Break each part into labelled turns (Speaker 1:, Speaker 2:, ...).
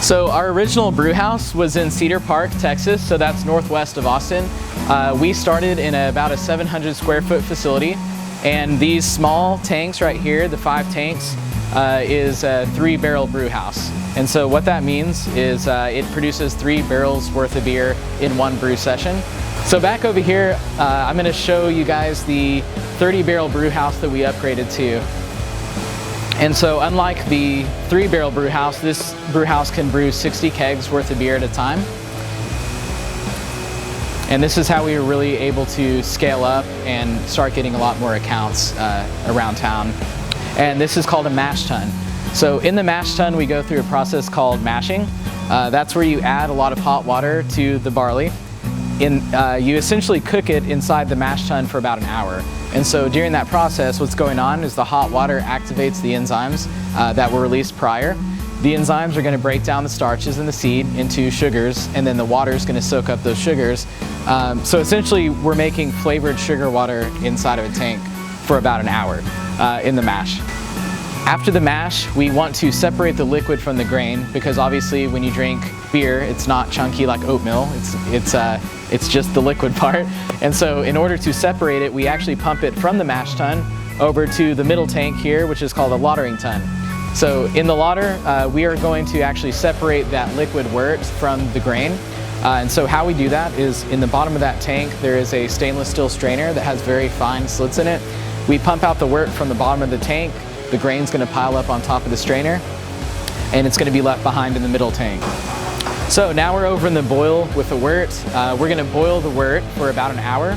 Speaker 1: So our original brew house was in Cedar Park, Texas, so that's northwest of Austin. We started in about a 700 square foot facility, and these small tanks right here, the 5 tanks, is a 3-barrel brew house. And so what that means is it produces 3 barrels worth of beer in one brew session. So back over here, I'm going to show you guys the 30-barrel brew house that we upgraded to. And so unlike the 3-barrel brew house, this brew house can brew 60 kegs worth of beer at a time. And this is how we were really able to scale up and start getting a lot more accounts around town. And this is called a mash tun. So in the mash tun, we go through a process called mashing. That's where you add a lot of hot water to the barley. You essentially cook it inside the mash tun for about an hour. And so during that process, what's going on is the hot water activates the enzymes that were released prior. The enzymes are going to break down the starches in the seed into sugars, and then the water is going to soak up those sugars. So essentially, we're making flavored sugar water inside of a tank for about an hour in the mash. After the mash, we want to separate the liquid from the grain, because obviously when you drink beer, it's not chunky like oatmeal, it's just the liquid part. And so in order to separate it, we actually pump it from the mash tun over to the middle tank here, which is called a lautering tun. So in the lauter, we are going to actually separate that liquid wort from the grain. And so how we do that is in the bottom of that tank, there is a stainless steel strainer that has very fine slits in it. We pump out the wort from the bottom of the tank. The grain's going to pile up on top of the strainer, and it's going to be left behind in the middle tank. So now we're over in the boil with the wort. We're going to boil the wort for about an hour.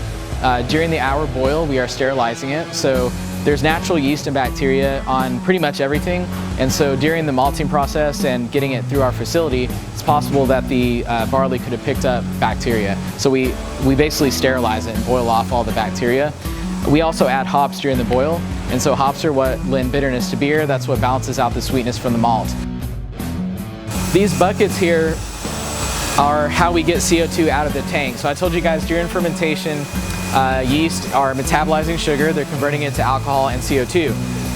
Speaker 1: During the hour boil, we are sterilizing it. So there's natural yeast and bacteria on pretty much everything. And so during the malting process and getting it through our facility, it's possible that the barley could have picked up bacteria. So we basically sterilize it and boil off all the bacteria. We also add hops during the boil. And so hops are what lend bitterness to beer. That's what balances out the sweetness from the malt. These buckets here are how we get CO2 out of the tank. So I told you guys during fermentation, yeast are metabolizing sugar, they're converting it to alcohol and CO2.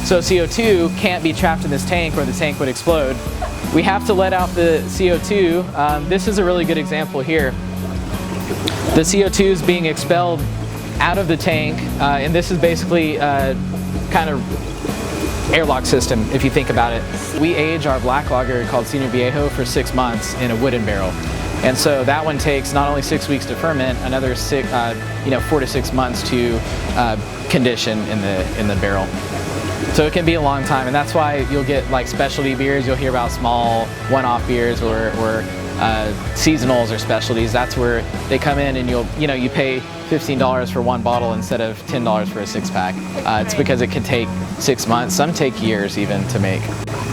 Speaker 1: So CO2 can't be trapped in this tank or the tank would explode. We have to let out the CO2. This is a really good example here. The CO2 is being expelled out of the tank, and this is basically kind of airlock system, if you think about it. We age our black lager called Senior Viejo for 6 months in a wooden barrel. And so that one takes not only 6 weeks to ferment, another 4 to 6 months to condition in the barrel. So it can be a long time, and that's why you'll get like specialty beers. You'll hear about small one-off beers or seasonals or specialties. That's where they come in, and you pay $15 for one bottle instead of $10 for a 6-pack. It's because it can take 6 months. Some take years even to make.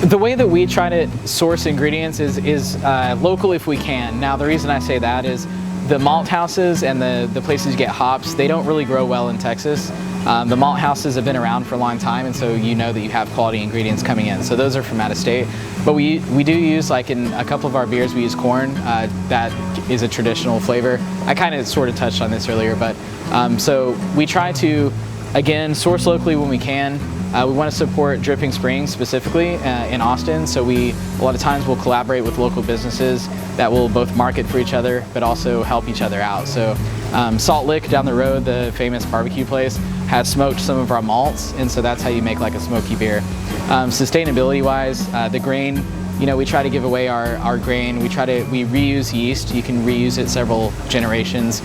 Speaker 1: The way that we try to source ingredients is local if we can. Now the reason I say that is the malt houses and the places you get hops, they don't really grow well in Texas. The malt houses have been around for a long time, and so you know that you have quality ingredients coming in. So those are from out of state. But we do use, like in a couple of our beers, we use corn. That is a traditional flavor. I kind of sort of touched on this earlier, but so we try to, again, source locally when we can. We want to support Dripping Springs specifically in Austin, so a lot of times we'll collaborate with local businesses that will both market for each other but also help each other out. So Salt Lick down the road, the famous barbecue place, has smoked some of our malts, and so that's how you make like a smoky beer. Sustainability wise, the grain, we try to give away our grain. We reuse yeast. You can reuse it several generations.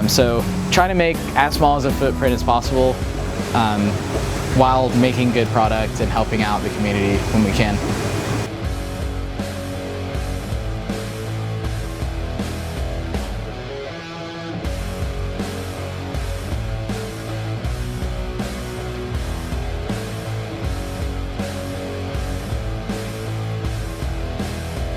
Speaker 1: So try to make as small as a footprint as possible while making good product and helping out the community when we can.